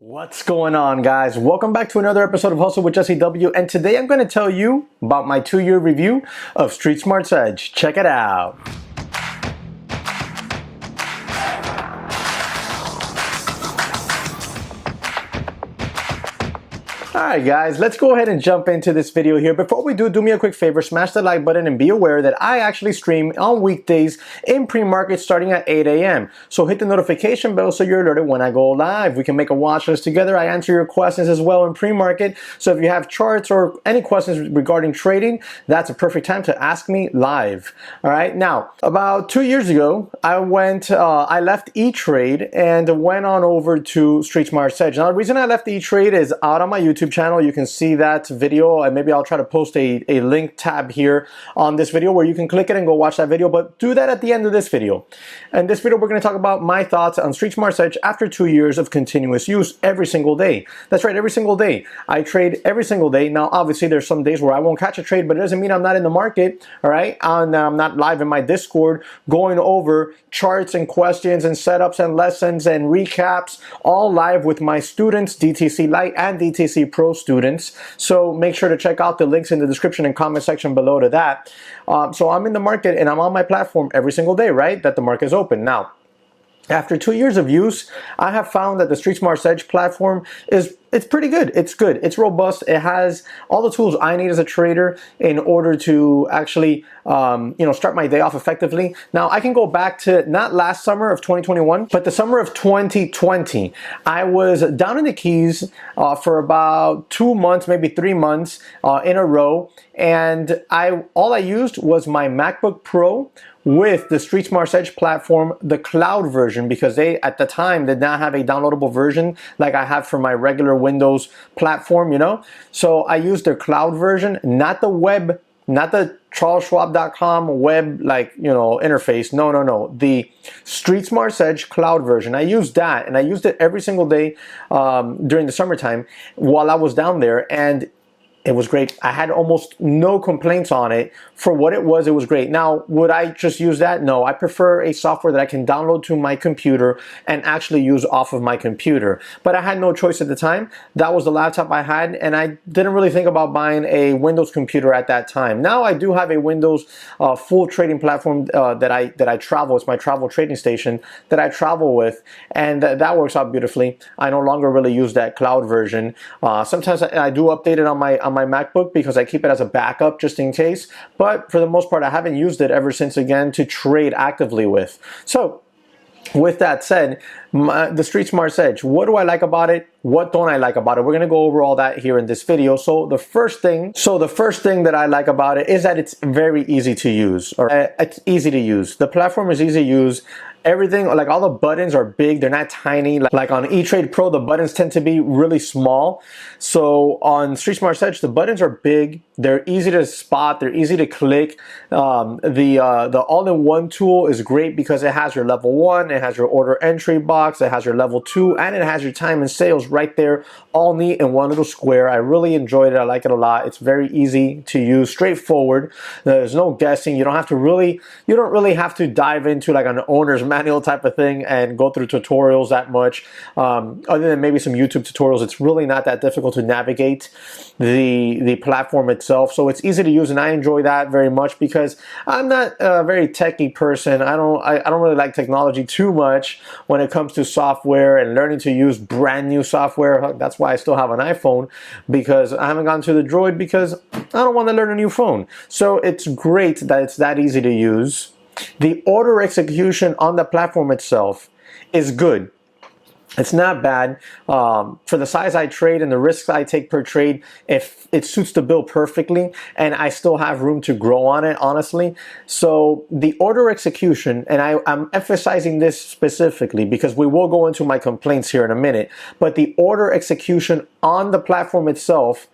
What's going on, guys? Welcome back to another episode of Hustle with JesseW, and today I'm going to tell you about my 2-year review of StreetSmart's Edge. Check it out. Alright guys, let's go ahead and jump into this video here. Before we do me a quick favor, smash the like button and be aware that I actually stream on weekdays in pre-market starting at 8 a.m. So hit the notification bell so you're alerted when I go live. We can make a watch list together. I answer your questions as well in pre-market. So if you have charts or any questions regarding trading, that's a perfect time to ask me live. Alright, now about 2 years ago, I left E-Trade and went on over to StreetSmart's Edge. Now the reason I left E-Trade is out on my YouTube channel. You can see that video, and maybe I'll try to post a link tab here on this video where you can click it and go watch that video, but do that at the end of this video. And this video we're going to talk about my thoughts on StreetSmart's Edge after 2 years of continuous use every single day. That's right, every single day. I trade every single day. Now obviously there's some days where I won't catch a trade, but it doesn't mean I'm not in the market, all right? And I'm not live in my Discord going over charts and questions and setups and lessons and recaps, all live with my students, DTC Lite and DTC Pro students. So make sure to check out the links in the description and comment section below to that. So I'm in the market and I'm on my platform every single day, right? That the market is open. Now, after 2 years of use, I have found that the StreetSmart's Edge platform it's pretty good. It's good. It's robust. It has all the tools I need as a trader in order to actually, start my day off effectively. Now, I can go back to not last summer of 2021, but the summer of 2020. I was down in the Keys for about 2 months, maybe 3 months in a row, and all I used was my MacBook Pro with the StreetSmart's Edge platform, the cloud version, because they at the time did not have a downloadable version like I have for my regular Windows platform, So I used their cloud version, not the web, not the CharlesSchwab.com web interface. No. The StreetSmart's Edge cloud version. I used that, and I used it every single day during the summertime while I was down there, and it was great. I had almost no complaints on it. For what it was great. Now, would I just use that? No, I prefer a software that I can download to my computer and actually use off of my computer. But I had no choice at the time. That was the laptop I had, and I didn't really think about buying a Windows computer at that time. Now I do have a Windows full trading platform that I travel. It's my travel trading station that I travel with, and that works out beautifully. I no longer really use that cloud version. Sometimes I do update it on my MacBook because I keep it as a backup just in case, but for the most part I haven't used it ever since, again, to trade actively with. So with that said, the StreetSmart's Edge, what do I like about it? What don't I like about it? We're going to go over all that here in this video. So the first thing that I like about it is that it's very easy to use. It's easy to use. The platform is easy to use. Everything, like all the buttons are big, they're not tiny. Like on E-Trade Pro, the buttons tend to be really small. So on StreetSmart's Edge, the buttons are big, they're easy to spot, they're easy to click. The all-in-one tool is great because it has your level 1, it has your order entry box, it has your level 2, and it has your time and sales right there, all neat in one little square. I really enjoyed it. I like it a lot. It's very easy to use, straightforward. There's no guessing. You don't really have to dive into like an owner's manual type of thing and go through tutorials that much. Other than maybe some YouTube tutorials, it's really not that difficult to navigate the platform itself. So it's easy to use, and I enjoy that very much because I'm not a very techie person. I don't really like technology too much when it comes to software and learning to use brand new software. That's why I still have an iPhone, because I haven't gone to the Droid because I don't want to learn a new phone. So it's great that it's that easy to use. The order execution on the platform itself is good. It's not bad. For the size I trade and the risks I take per trade, if it suits the bill perfectly, and I still have room to grow on it, honestly. So the order execution, and I'm emphasizing this specifically because we will go into my complaints here in a minute, but the order execution on the platform itself,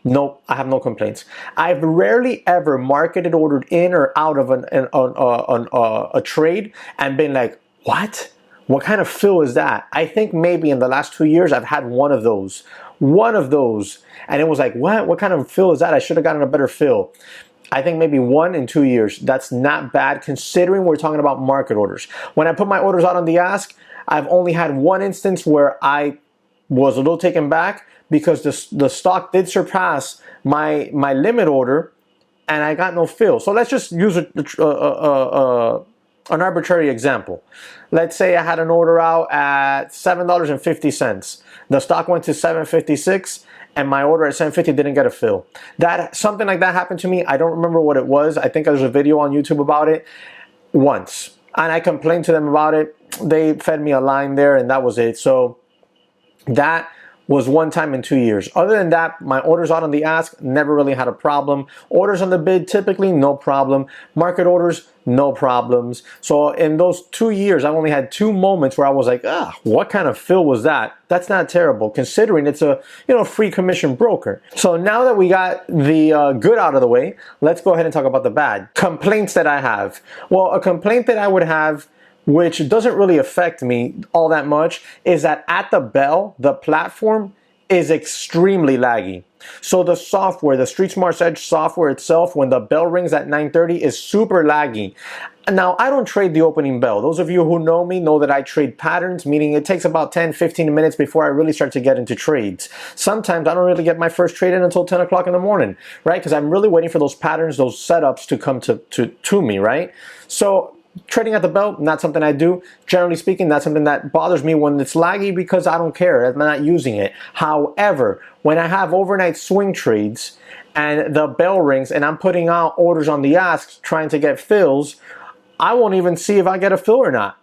nope, I have no complaints. I've rarely ever marketed, ordered in or out of a trade and been like, what? What kind of fill is that? I think maybe in the last 2 years I've had one of those, and it was like, what kind of fill is that? I should have gotten a better fill. I think maybe 1 in 2 years. That's not bad considering we're talking about market orders. When I put my orders out on the ask, I've only had one instance where I was a little taken back because the stock did surpass my limit order, and I got no fill. So let's just use an arbitrary example. Let's say I had an order out at $7.50. The stock went to $7.56, and my order at $7.50 didn't get a fill. Something like that happened to me. I don't remember what it was. I think there's a video on YouTube about it once, and I complained to them about it. They fed me a line there, and that was it. So that was one time in 2 years. Other than that, my orders out on the ask, never really had a problem. Orders on the bid, typically no problem. Market orders, no problems. So in those 2 years, I've only had 2 moments where I was like, what kind of fill was that? That's not terrible, considering it's a free commission broker. So now that we got the good out of the way, let's go ahead and talk about the bad. Complaints that I have. Well, a complaint that I would have, which doesn't really affect me all that much, is that at the bell, the platform is extremely laggy. So the software, the StreetSmart Edge software itself, when the bell rings at 9:30, is super laggy. Now, I don't trade the opening bell. Those of you who know me know that I trade patterns, meaning it takes about 10-15 minutes before I really start to get into trades. Sometimes I don't really get my first trade in until 10 o'clock in the morning, right? Because I'm really waiting for those patterns, those setups to come to me, right? So trading at the bell, not something I do. Generally speaking, that's something that bothers me when it's laggy, because I don't care. I'm not using it. However, when I have overnight swing trades and the bell rings and I'm putting out orders on the ask trying to get fills, I won't even see if I get a fill or not.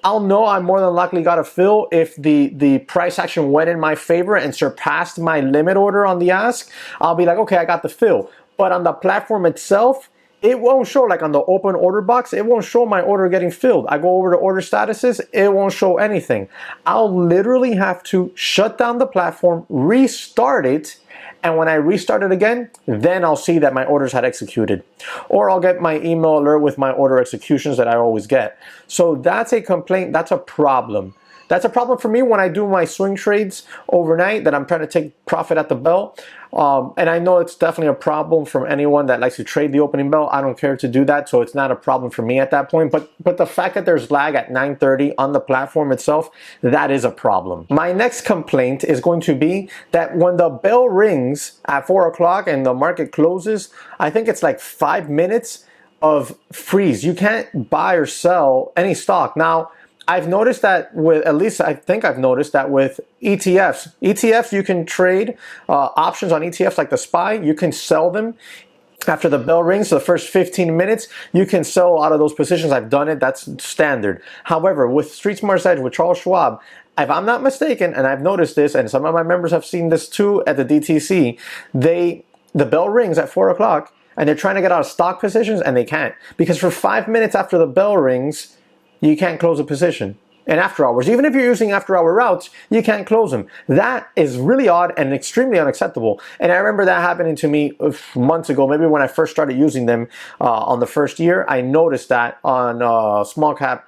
I'll know I more than likely got a fill if the price action went in my favor and surpassed my limit order on the ask. I'll be like, okay, I got the fill. But on the platform itself, it won't show, like on the open order box, it won't show my order getting filled. I go over to order statuses, it won't show anything. I'll literally have to shut down the platform, restart it, and when I restart it again, then I'll see that my orders had executed. Or I'll get my email alert with my order executions that I always get. So that's a complaint, that's a problem. That's a problem for me when I do my swing trades overnight, that I'm trying to take profit at the bell. And I know it's definitely a problem from anyone that likes to trade the opening bell. I don't care to do that, so it's not a problem for me at that point. But the fact that there's lag at 9:30 on the platform itself, that is a problem. My next complaint is going to be that when the bell rings at 4 o'clock and the market closes, I think it's like 5 minutes of freeze. You can't buy or sell any stock. Now, I've noticed that with, at least I think I've noticed that with ETFs. ETFs, you can trade options on ETFs like the SPY. You can sell them after the bell rings. So the first 15 minutes, you can sell out of those positions. I've done it. That's standard. However, with StreetSmart Edge, with Charles Schwab, if I'm not mistaken, and I've noticed this, and some of my members have seen this too at the DTC, the bell rings at 4 o'clock, and they're trying to get out of stock positions, and they can't. Because for 5 minutes after the bell rings, you can't close a position. And after hours, even if you're using after hour routes, you can't close them. That is really odd and extremely unacceptable. And I remember that happening to me months ago, maybe when I first started using them on the first year. I noticed that on a small cap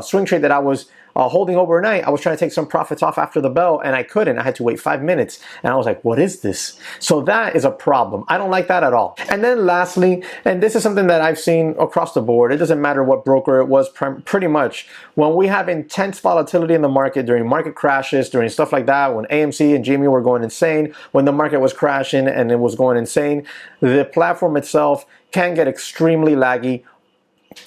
swing trade that I was holding overnight. I was trying to take some profits off after the bell, and I couldn't. I had to wait 5 minutes, and I was like, what is this? So that is a problem. I don't like that at all. And then lastly, and this is something that I've seen across the board, it doesn't matter what broker it was, pretty much, when we have intense volatility in the market, during market crashes, during stuff like that, when AMC and GME were going insane, when the market was crashing and it was going insane, the platform itself can get extremely laggy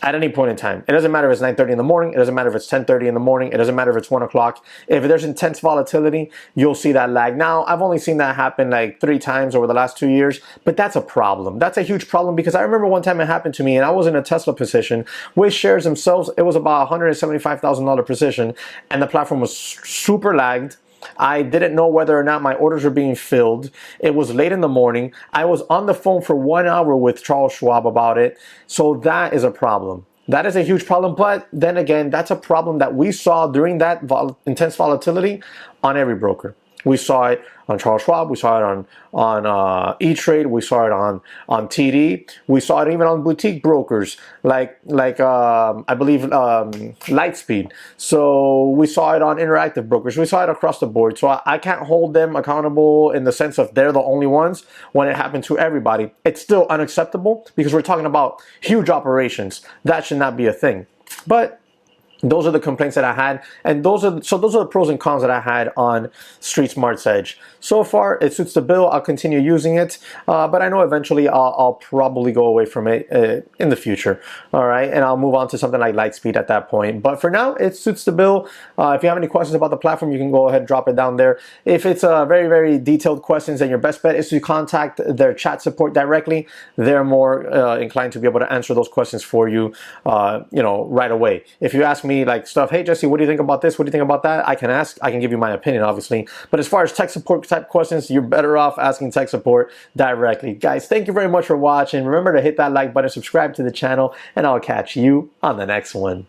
at any point in time. It doesn't matter if it's 9:30 in the morning, it doesn't matter if it's 10:30 in the morning, it doesn't matter if it's 1 o'clock. If there's intense volatility, you'll see that lag. Now, I've only seen that happen like 3 times over the last 2 years, but that's a problem. That's a huge problem, because I remember one time it happened to me, and I was in a Tesla position with shares themselves. It was about $175,000 position, and the platform was super lagged. I didn't know whether or not my orders were being filled. It was late in the morning. I was on the phone for 1 hour with Charles Schwab about it. So that is a problem. That is a huge problem. But then again, that's a problem that we saw during that intense volatility on every broker. We saw it on Charles Schwab. We saw it on E-Trade. We saw it on TD. We saw it even on boutique brokers like I believe Lightspeed. So we saw it on interactive brokers. We saw it across the board. So I can't hold them accountable in the sense of they're the only ones when it happened to everybody. It's still unacceptable because we're talking about huge operations. That should not be a thing. But Those are the complaints that I had, and those are the pros and cons that I had on StreetSmart's Edge. So far, it suits the bill. I'll continue using it, but I know eventually I'll probably go away from it in the future. All right, and I'll move on to something like Lightspeed at that point. But for now, it suits the bill. If you have any questions about the platform, you can go ahead and drop it down there. If it's very, very detailed questions, then your best bet is to contact their chat support directly. They're more inclined to be able to answer those questions for you, right away. If you ask me like stuff, hey Jesse, what do you think about this? What do you think about that? I can give you my opinion, obviously. But as far as tech support type questions, you're better off asking tech support directly. Guys, thank you very much for watching. Remember to hit that like button, subscribe to the channel, and I'll catch you on the next one.